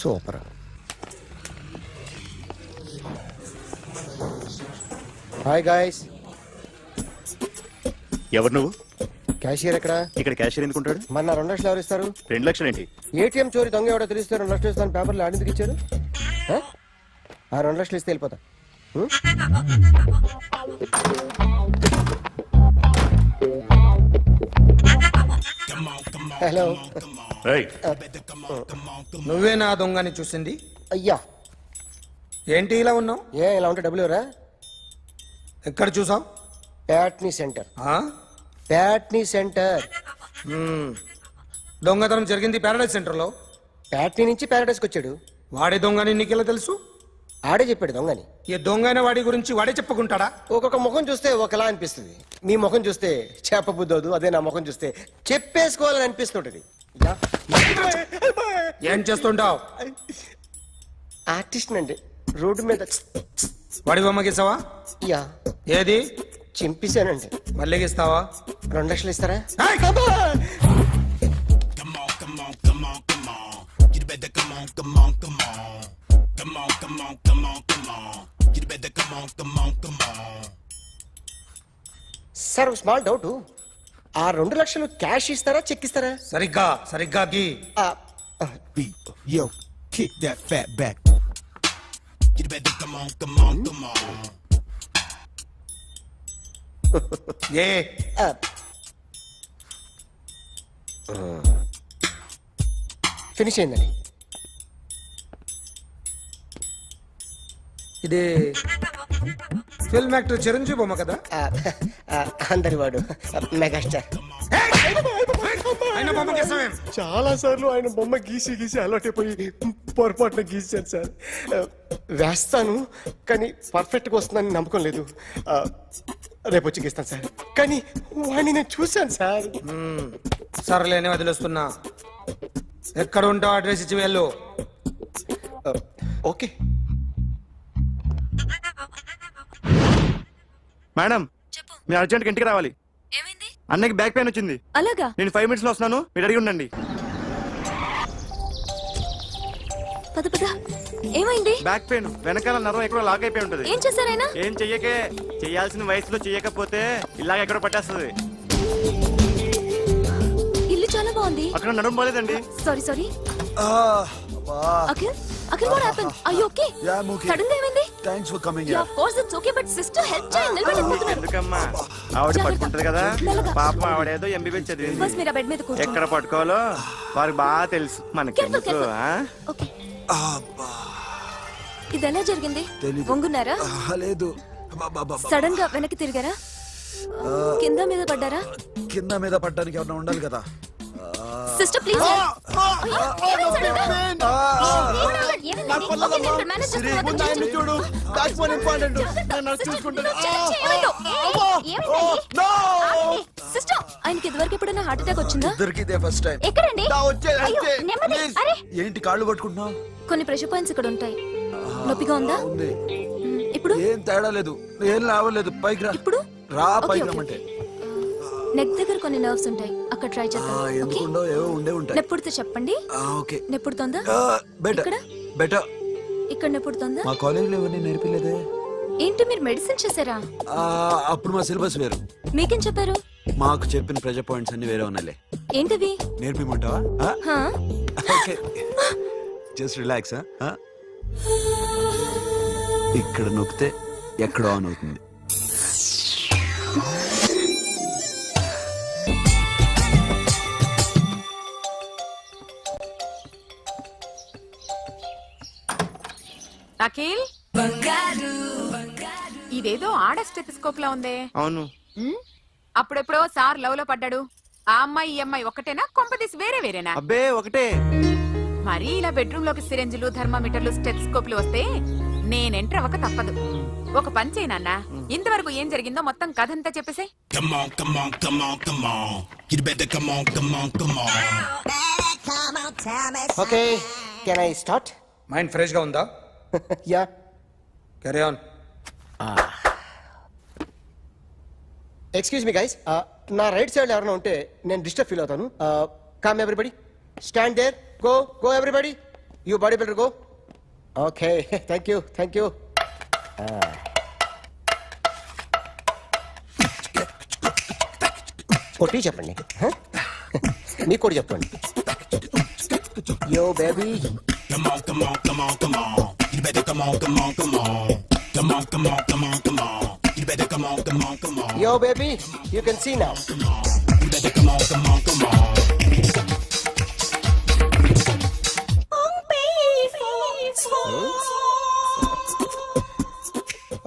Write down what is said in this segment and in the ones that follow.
Super. Hi guys. ఎవరు నువ్వు? Cashier ఎక్కడ? ఇక్కడ క్యాషియర్ ఎందుకుంటాడు? మన 2 లక్షలు ఎవరు ఇస్తారు? 2 లక్షలు ఏంటి? ఏటీఎం చోరీ దొంగ ఎవడో తెలిస్తే 2 లక్షలు ఇస్తాను పేపర్లు ఆడిందుకు ఇచ్చారు. ఆ 2 లక్షలు ఇస్తే వెళ్ళిపోతా. హలో. నువ్వే నా దొంగని చూసింది? అయ్యా ఏంటి ఇలా ఉన్నావు? ఇలా ఉంటే డబ్బులు ఎవరా? ఎక్కడ చూసావు? ప్యాట్నీ సెంటర్. ప్యాట్నీ సెంటర్. దొంగతనం జరిగింది ప్యారడైజ్ సెంటర్ లో. ప్యాట్నీ నుంచి ప్యారడైజ్కి వచ్చాడు. వాడే దొంగని నీకెలా తెలుసు? ఆడే చెప్పాడు దొంగని. ఈ దొంగైన వాడి గురించి వాడే చెప్పుకుంటాడా? ఒక్కొక్క ముఖం చూస్తే ఒకలా అనిపిస్తుంది. మీ ముఖం చూస్తే చెప్పబుద్దోదు, అదే నా ముఖం చూస్తే చెప్పేసుకోవాలని అనిపిస్తుంటది. ఏం చేస్తుంటావు? ఆర్టిస్ట్ అండి. రోడ్డు మీద వాడి బొమ్మ గీసావా? యా. ఏది? చింపేశానండి. మళ్ళీ గీస్తావా? 2 లక్షలు ఇస్తారా? Sir small doubt. ఆ 2 లక్షలు క్యాష్ ఇస్తారా చెక్ ఇస్తారా? సరిగ్గా గీ. Yo, kick that fat back. You better come on. A finish అయిందండి. ఇది ఫిల్మ్ యాక్టర్ చిరంజీవి బొమ్మ కదా? అందరి వాడు మెగాస్టార్. ఆయన బొమ్మ గీసావేం? చాలా సార్లు ఆయన బొమ్మ గీసి అలవాటైపోయి పొరపాటున గీసాను సార్. వేస్తాను కానీ పర్ఫెక్ట్గా వస్తుందని నమ్మకం లేదు. రేపు వచ్చి గీస్తాను సార్. కానీ వాడిని నేను చూశాను సార్. సర్లేని వదిలేస్తున్నా. ఎక్కడ ఉంటావు అడ్రస్ ఇచ్చి వెళ్ళు. ఓకే మేడం, మీరు అర్జెంట్గా ఇంటికి రావాలి. ఏమైంది? అన్నకి బ్యాక్ పెయిన్ వచ్చింది. అలాగా? నేను 5 minutes లో వస్తున్నాను, మీరు అడిగి ఉండండి. పద పద. ఏమైంది? బ్యాక్ పెయిన్, వెనకాల నరం ఎక్కడో లాక్ అయిపోయి ఉంటది. ఏం చేశారైనా? ఏం చెయ్యకే, చెయ్యాల్సిన వయసులో చెయ్యకపోతే ఇలాగ ఎక్కడో పట్టేస్తుంది. ఇల్లు చాలా బాగుంది. అక్కడ నడుము పోలేదండి. Sorry. Akhil what happened? Are you okay? Yeah, I'm okay. Sudden గా ఏమైంది? Thanks for coming Yeah, here. of course it's okay, but sister help చేయండి. నిలబడి ఎందుకమ్మా, ఆవిడ పట్టుకుంటది కదా. పాపం ఆవిడేదో ఎంబీబీఎస్ చదివింది. బస్ మీరు ఆ బెడ్ మీద కూర్చోండి. ఎక్కడ పట్టుకోవాలో వారికి బాగా తెలుసు. మనకెందుకు? ఓకే. అబ్బా, ఇది ఎలా జరిగింది? తెలీదు. వంగున్నారా? లేదు. సడన్ గా వెనక్కి తిరిగారా? కింద మీద పడ్డారా? కింద మీద పడ్డానికి ఎవరైనా ఉండాలి కదా. Sister please. సిస్టర్, ఆయనకి ఇదివరకు ఎప్పుడైనా హార్ట్ అటాక్ వచ్చిందా? ఇద్దరికిదే ఫస్ట్ టైం. ఎక్కడండి? ఏంటి కాళ్ళు పట్టుకుంటున్నావు? కొన్ని ప్రెషర్ పాయింట్స్ ఇక్కడ ఉంటాయి. నొప్పిగా ఉందా? ఉంది. ఇప్పుడు ఏం తేడా లేదు, ఏం లావలేదు. పైకి రా. ఇప్పుడు రా, ఓకే, పైకి ఓకే. రమ్మంటే. నెక్ దగ్గర కొన్ని నర్వ్స్ ఉంటాయి, అక్కడ ట్రై చేద్దాం. ఓకే? ఎందుకుండో ఏవో ఉండే ఉంటాయి. నెప్పుడుతో చెప్పండి. ఓకే. నెప్పుడుతోందా? బెటర్ ఇక్కడ బెటర్. ఇక్కడ నెప్పుడుతోందా? మా కాలేజీలో ఎవరిని నేర్పిలేదే. ఏంటి మీరు మెడిసిన్ చేశారా? అప్పుడు మా సిలబస్ వేరు. మీకేం చెప్పారు? మాకు చెప్పిన ప్రెజర్ పాయింట్స్ అన్ని వేరే ఉన్నాయిలే. ఏంటివి? నేర్పిమంటావా? హా? Okay, just relax. ఇక్కడ నొక్కితే ఎక్కడో ఆన్ అవుతుంది. అఖిల్, ఇదేదో ఆడ స్టెథోస్కోప్ లా ఉందే. అవును. అప్పుడెప్పుడో సార్ లవ్ లో పడ్డాడు. ఆ అమ్మాయి ఈ అమ్మాయి ఒకటేనా, కొంపదీసి వేరేనా? అబ్బే ఒకటే. మరి ఇలా బెడ్రూమ్ లోకి సిరెంజులు, థర్మామీటర్లు, స్టెథోస్కోప్లు వస్తే నేను ఎంటర్ అవ్వక తప్పదు. ఒక పని చేయి నాన్న, ఇంతవరకు ఏం జరిగిందో మొత్తం కథ అంతా చెప్పేసాయి. Okay, can I start? Mind fresh గా ఉందా? Yeah. Carry on. Excuse me guys, నా రైట్ సైడ్ ఎవరైనా ఉంటే నేను డిస్టర్బ్ ఫీల్ అవుతాను. Come everybody, stand there, go everybody. You body builder go. Okay, thank you, thank you. కొట్టి చెప్పండి, మీకు కూడా చెప్పండి. Yo baby, Come on, come on, come on, come on. You better come on, come on, come on. Come on, come on, come on, come on. You better come on, come on, come on. Yo baby, you can see now. You better come on, come on, come on.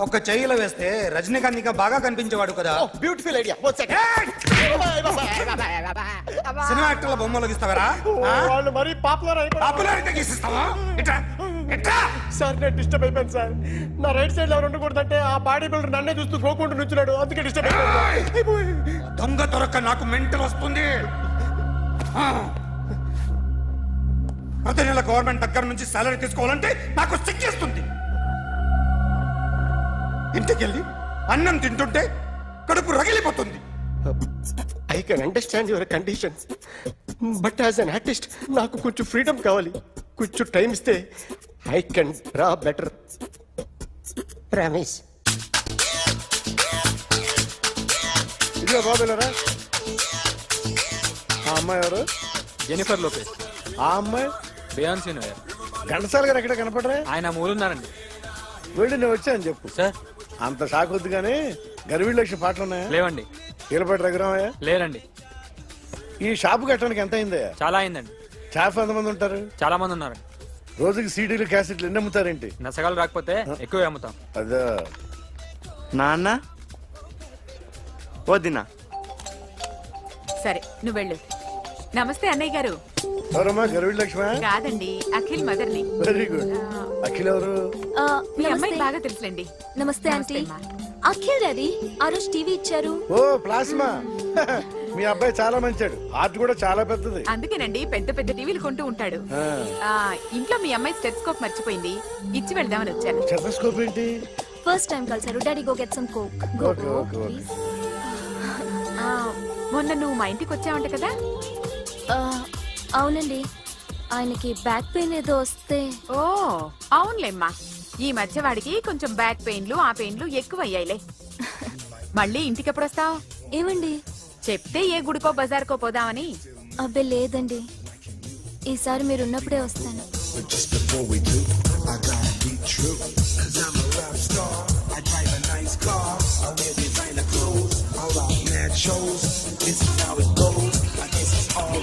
ఒక చెయ్యిలో వేస్తే రజనీకాంత్ ఇంకా బాగా కనిపించేవాడు కదా. Beautiful idea. Cinema యాక్టర్ల బొమ్మలు గీస్తావరా? వాళ్ళు మరీ popular అయిపోయారు. Popularity గీసిస్తావా? ఇట్రా, ఇట్రా. సార్ నేను డిస్టర్బ్ అయిపోయాను సార్. నా రైట్ సైడ్ ఎవరు ఉండకూడదంటే ఆ బాడీ బిల్డర్ నన్నే చూస్తూ గోకుంటూ నుంచున్నాడు, అందుకే డిస్టర్బ్ అయిపోయాను. దొంగ దొరక్క నాకు మెంటల్ వస్తుంది. ప్రతి నెల గవర్నమెంట్ దగ్గర నుంచి సాలరీ తీసుకోవాలంటే నాకు సిగ్గేస్తుంది. ఇంటికెళ్ళి అన్నం తింటుంటే కడుపు రగిలిపోతుంది. I can understand your conditions, but as an artist నాకు కొంచెం ఫ్రీడమ్ కావాలి. కొంచెం టైం ఇస్తే I can draw better. Promise. ఇదిగో బాబులరా, ఆ అమ్మాయి ఎవరు? Jennifer Lopez. ఆ అమ్మాయి బియాన్సీ నోయర్. ఘంటసాల గారు ఎక్కడ కనపడరా? ఆయన మూలున్నారండి. వెళ్ళి నేను వచ్చాను చెప్పు. సార్ అంత షాక్ వద్దు కానీ గర్వీళ్ళ లక్ష పాటలు ఉన్నాయా? లేవండి. కీలపాటి రఘురామయ్య, లేరండి. ఈ షాపు కట్టడానికి ఎంత అయిందయ్యా? చాలా అయిందండి. షాప్ ఎంతమంది ఉంటారు? చాలా మంది ఉన్నారండి. రోజుకి సీడీలు క్యాసెట్లు ఎన్ని అమ్ముతారేంటి? నసగాలు రాకపోతే ఎక్కువ అమ్ముతాం. అదే. నాన్న వద్దినా. సరే నువ్వు వెళ్ళు. నమస్తే అన్నయ్య గారు. ఎవరమ్మా గర్వీళ్ళ లక్ష్మ? కాదండి, అఖిల్ మదర్ని. Very good. అఖిల్ ఎవరు? మీ అమ్మాయి నమస్తే. బాగా తెలుసులేండి. నమస్తే ఆంటీ. అమ్మా. అఖిల్ డాడీ ఆ రోజు టీవీ ఇచ్చారు. ఓ ప్లాస్మా. మీ అబ్బాయి చాలా మంచాడు, హార్ట్ కూడా చాలా పెద్దది. అందుకేనండి పెద్ద పెద్ద టీవీలు కొంటూ ఉంటాడు. ఆ, ఇంట్లో మీ అమ్మాయి స్టెత్స్కోప్ మర్చిపోయింది, ఇచ్చి వెళ్దామని వచ్చాను. స్టెథోస్కోప్ ఏంటి? ఫస్ట్ టైం కలిసారు. Daddy go get some coke. Go Okay, go okay, okay. Please. ఆ, మొన్న నువ్వు మా ఇంటికి వచ్చావంట కదా. అవునండి, ఆయనకి బ్యాక్ పెయిన్ ఏదో వస్తే. ఓ అవునులేమ్మా, ఈ మధ్య వాడికి కొంచెం బ్యాక్ పెయిన్లు ఆ పెయిన్లు ఎక్కువ అయ్యాయిలే. మళ్ళీ ఇంటికి ఎప్పుడు వస్తావు? ఏమండి? చెప్తే ఏ గుడికో బజార్కో పోదామని. అబ్బే లేదండి, ఈసారి మీరు ఉన్నప్పుడే వస్తాను. But just before we do, I gotta be true. 'Cause I'm a rap star. I drive a nice car. I wear designer clothes. I rock mad shows. This is how it goes. I guess it's all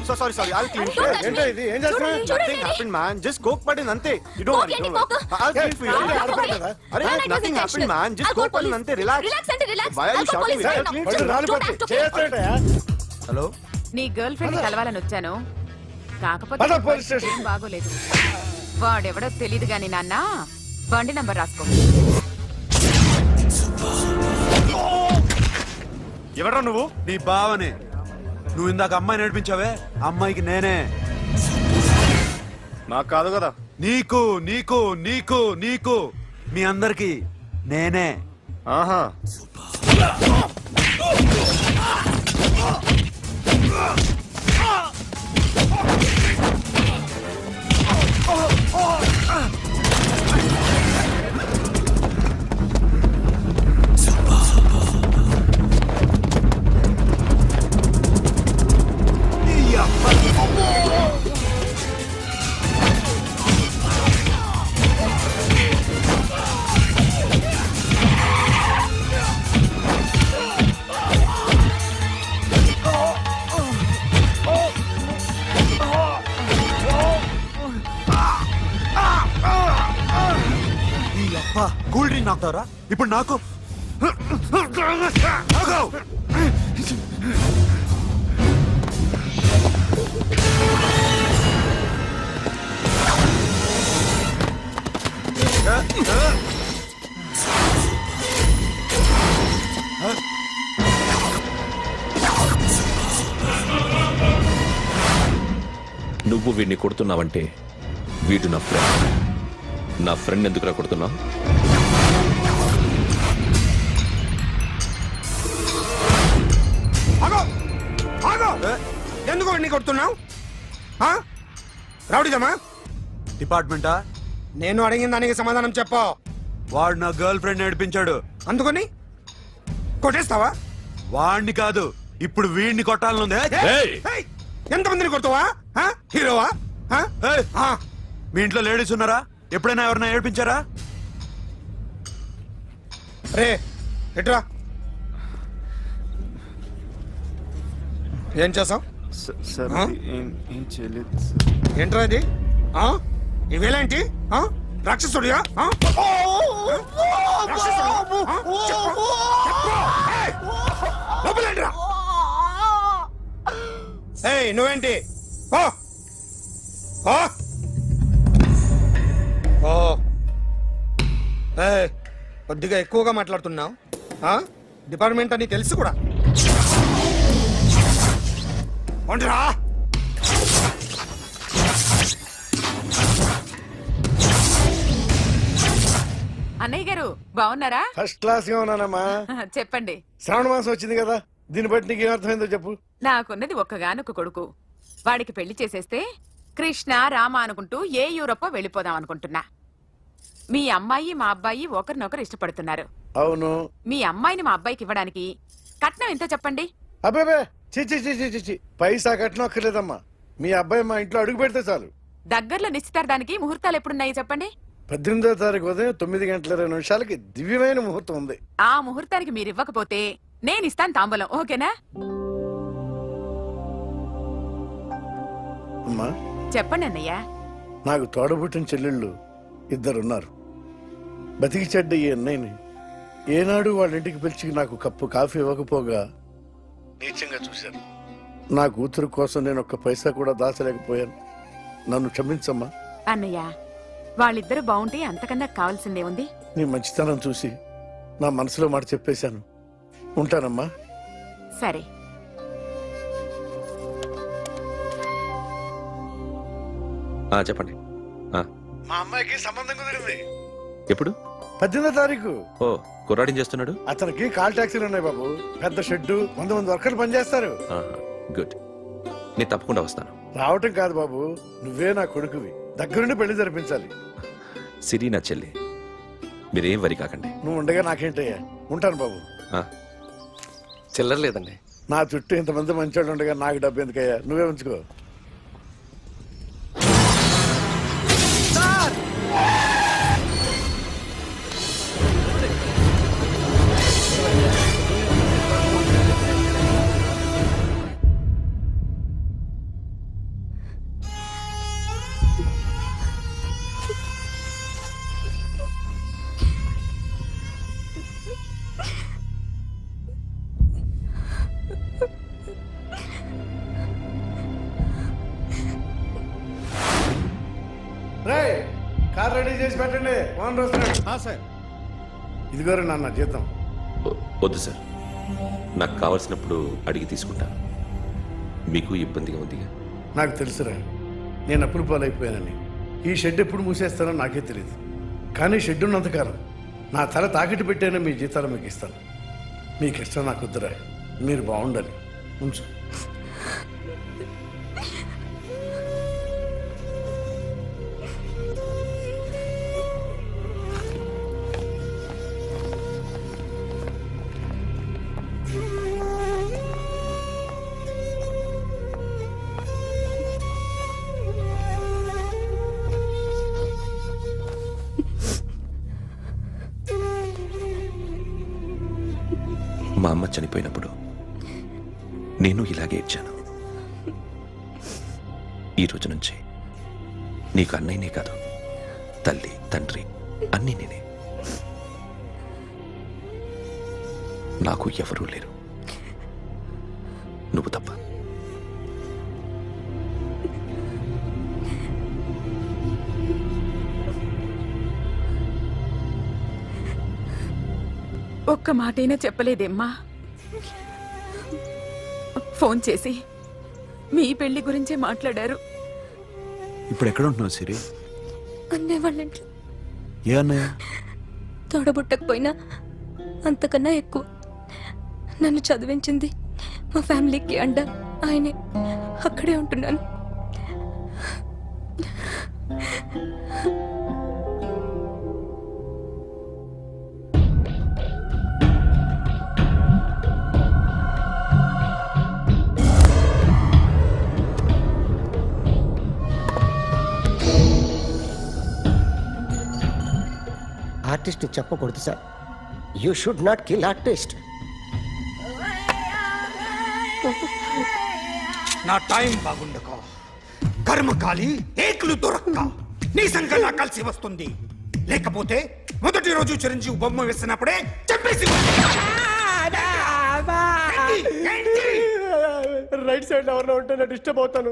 so sorry sorry, I'll clean. ఏంటో ఇది? ఏం చేస్తున్నా? Nothing happened man, just coke పడింది అంతే. You don't worry, don't worry. I'll clean for you. ఆడపడతారా? అరే nothing happened man, just coke పడింది అంతే. Relax. Why are you shouting? పళ్ళు రాలిపోతే చేస్తాడయా? హలో, నీ గర్ల్ ఫ్రెండ్ కలవాలని వచ్చాను, కాకపోతే పద, పోలీస్ స్టేషన్. ఏం బాగోలేదు. వాడెవడో తెలీదు గాని నాన్న, బండి నంబర్ రాసుకో. ఎవడ్రా నువ్వు? నీ బావనే. నువ్వు ఇందాక అమ్మాయి నడిపించావే, అమ్మాయికి నేనే. నాకు కాదు కదా. నీకు నీకు నీకు నీకు మీ అందరికి నేనే. ఆహా, నీ అబ్బా కూల్ డ్రింక్ నాకుతారా ఇప్పుడు నాకు? ఆగు! నువ్వు వీడిని కొడుతున్నావంటే వీడు నా ఫ్రెండ్. నా ఫ్రెండ్ ఎందుకురా కొడుతున్నావు? ఆగో, ఆగో. ఎందుకు వాడిని కొడుతున్నావు? రౌడీదమ్మా? డిపార్ట్మెంటా? నేను అడిగిన దానికి సమాధానం చెప్పు. వాడు నా గర్ల్ ఫ్రెండ్ నేర్పించాడు. అందుకని కొట్టేస్తావా? వాడిని కాదు, ఇప్పుడు వీడిని కొట్టాలనుంది. ఏయ్! ఏయ్, ఎంతమందిని కొడతావా? హీరోవా? ఏయ్! మీ ఇంట్లో లేడీస్ ఉన్నారా? ఎప్పుడైనా ఎవరైనా ఏడిపించారా? రే ఎట్రా, ఏం చేసావు? సార్ ఆ? ఏం చేయలేదు. ఏంట్రా ఇది? ఇవేలాంటి రాక్షసుడియా? రాక్షసుడా? చెప్పు, చెప్పు. ఏయ్, లోపలేంట్రా? ఏయ్, నువ్వేంటి? ఓ ఓ ఓ ఏయ్, కొద్దిగా ఎక్కువగా మాట్లాడుతున్నావు. డిపార్ట్మెంట్ అని తెలుసు కూడా. ఉండరా? అన్నయ్య గారు బాగున్నారా? ఫస్ట్ క్లాస్ గా ఉన్నానమ్మా. చెప్పండి. శ్రావణ మాసం వచ్చింది కదా, దీన్ని బట్టి నీకు ఏమర్థమైందో చెప్పు. నాకున్నది ఒక్కగానొక్క కొడుకు. వాడికి పెళ్లి చేసేస్తే కృష్ణ రామ అనుకుంటూ ఏ యూరోపో వెళ్ళిపోదాం అనుకుంటున్నా. మీ అమ్మాయి మా అబ్బాయి ఒకరినొకరు ఇష్టపడుతున్నారు. అవును. మీ అమ్మాయిని మా అబ్బాయికి ఇవ్వడానికి కట్నం ఎంతో చెప్పండి. అబ్బాబే, చిచి చిచి చిచి, పైసా కట్నం అక్కర్లేదమ్మా. మీ అబ్బాయి మా ఇంట్లో అడుగు పెడితే చాలు. దగ్గరలో నిశ్చితార్థానికి ముహూర్తాలు ఎప్పుడున్నాయి చెప్పండి. 18వ తారీఖు ఉదయం 9:20 దివ్యమైన ముహూర్తం ఉంది. ఆ ముహూర్తానికి మీరు ఇవ్వకపోతే నేను ఇస్తాను తాంబూలం. ఓకేనా? అమ్మా, చెప్పండి అన్నయ్య. నాకు తోడబుట్టిన చెల్లెళ్ళు ఇద్దరున్నారు. బతికి చెడ్డ ఈ అన్నయ్యని ఏనాడు వాళ్ళ ఇంటికి పిలిచి నాకు కప్పు కాఫీ ఇవ్వకపోగా నీచంగా చూశాను. నా కూతురు కోసం నేను ఒక్క పైసా కూడా దాచలేకపోయాను. నన్ను క్షమించమ్మా. అన్నయ్య, వాళ్ళిద్దరు బాగుంటే అంతకన్నా కావాల్సిందే ఉంది. నీ మంచితనం చూసి నా మనసులో మాట చెప్పేశాను. ఉంటానమ్మా. సరే. చెప్పండి. మా అమ్మాయికి సంబంధం కుదిరింది. ఎప్పుడు? 18వ తారీఖు. ఓ, కుర్రాడిని చేస్తున్నాడు. అతనికి కాల్ టాక్సీలు ఉన్నాయి బాబు. పెద్ద షెడ్డు, 100 మంది వర్కర్లు పనిచేస్తారు. గుడ్. నేను తప్పకుండా వస్తాను. రావటం కాదు బాబు, నువ్వే నా కొడుకువి. దగ్గరుండి పెళ్లి జరిపించాలి. సిరి నా చెల్లి, మీరేం వరి కాకండి. నువ్వు ఉండగా నాకేంటయ్యా. ఉంటాను బాబు. చిల్లర లేదండి. నా చుట్టూ ఇంతమంది మంచోళ్ళు ఉండగా నాకు డబ్బు ఎందుకయ్యా, నువ్వే ఉంచుకో. కార్ రెడీ చేసి పెట్టండి. ఓనర్ వస్తున్నాడు. సార్, ఇదిగోరు నాన్న జీతం. వద్దు సార్, నాకు కావలసినప్పుడు అడిగి తీసుకుంటాను. మీకు ఇబ్బందిగా ఉందిగా. నాకు తెలుసురా, నేను అప్పులు పాలైపోయానని. ఈ షెడ్ ఎప్పుడు మూసేస్తానో నాకే తెలియదు. కానీ షెడ్ ఉన్నంతకాలం నా తల తాకిట్టు పెట్టైనా మీ జీతాలు మీకు ఇస్తాను. మీకు ఇష్టం నాకు వద్దురా, మీరు బాగుండాలి. ఉంచు. మా అమ్మ చనిపోయినప్పుడు నేను ఇలాగే ఇచ్చాను. ఈ రోజు నుంచి నీకు అన్నయ్యనే కాదు, తల్లి తండ్రి అన్నీ నేనే. నాకు ఎవరూ లేరు, నువ్వు తప్ప. ఒక్క మాటైనా చెప్పలేదేమ్మా? ఫోన్ చేసి మీ పెళ్లి గురించే మాట్లాడారు. ఇప్పుడు ఎక్కడ ఉంటున్నావు సిరి? అన్నయ్య వాళ్ళ ఇంట్లో. ఏ అన్నయ్య? తోడబుట్టకపోయినా అంతకన్నా ఎక్కువ నన్ను చదివించింది మా ఫ్యామిలీకి అండ ఆయనే. అక్కడే ఉంటున్నాను. ఆర్టిస్ట్ చెప్పకూడదు sir. You should not kill artist. నా టైం బాగుండక కర్మకాలి ఏకులు దొరక్క నీ సంఖ్య నాకు కలిసి వస్తుంది. లేకపోతే మొదటి రోజు చిరంజీవి బొమ్మ వేసినప్పుడే చెప్పేసి రైట్ సైడ్ ఎవరిలో ఉంటే నేను డిస్టర్బ్ అవుతాను.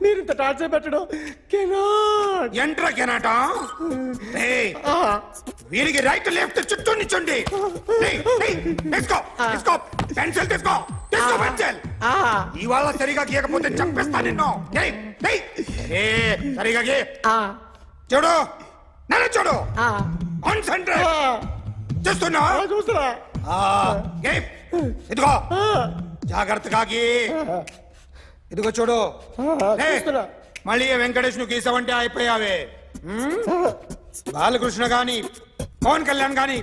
మీరు ఇంత టార్చర్ పెట్టడం కెనాట్. ఎంట్రా కెనాట వీరికి రైట్ లెఫ్ట్ చుట్టూ నిచ్చండి. పెన్సిల్ తీసుకో తీసుకో పెన్సిల్. ఇవాళ సరిగా గీయకపోతే చంపేస్తా నిన్ను. ఏయ్, ఏయ్, ఏ, సరిగా గీ. చూడు నన్ను చూడు. కాన్సంట్రేట్ చేస్తున్నా చూస్తున్నా. ఏయ్, ఇదిగో జాగ్రత్తగా గీ. ఇదిగో చూడు. ఏయ్, చూస్తున్నా. మళ్ళీ వెంకటేష్ ను గీసావంటే అయిపోయావే. బాలకృష్ణ గాని పవన్ కళ్యాణ్ గాని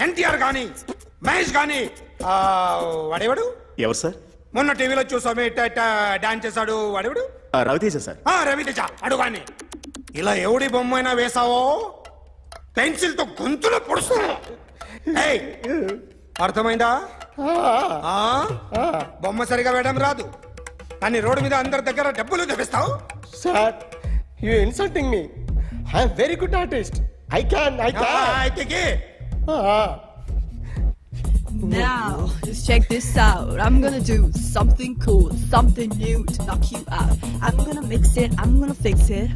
ఎన్టీఆర్ గాని మహేష్ గాని వాడేవాడు ఎవరు సార్? మొన్న టీవీలో చూసామే డాన్స్ చేశాడు వాడేవాడు? రవితేజ సార్. రవితేజ అడుగాని. ఇలా ఎవడి బొమ్మ అయినా వేసావో పెన్సిల్ తో గొంతులో పొడుస్తా. ఏయ్, అర్థమైందా? బొమ్మ సరిగా వేయడం రాదు కానీ రోడ్డు మీద అందరి దగ్గర డబ్బులు తెప్పిస్తావు. Sir, you insulting me. I'm very good artist. I can. అయితే గీ. Now, just check this out. I'm gonna do something cool, something new to knock you out. I'm gonna mix it, I'm gonna fix it.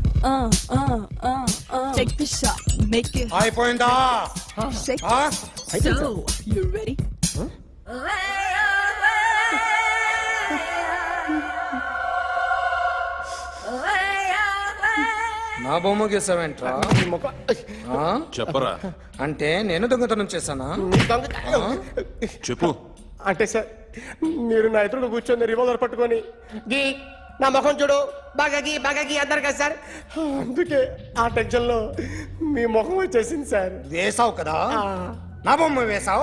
Take the shot, make it అయిపోయిందా? shake. So, you ready? నా బొమ్మ గీసావేంట్రా? చెప్పరా. అంటే నేను దొంగతనం చేశానా? చెప్పు. అంటే సార్, మీరు నా ఎదురుగా కూర్చొని రివాల్వర్ పట్టుకొని గీ నా ముఖం చూడు బాగా గీ అన్నారు కదా సార్. అందుకే ఆ టెన్షన్ లో మీ ముఖం వచ్చేసింది సార్. వేసావు కదా, నా బొమ్మ వేసావు.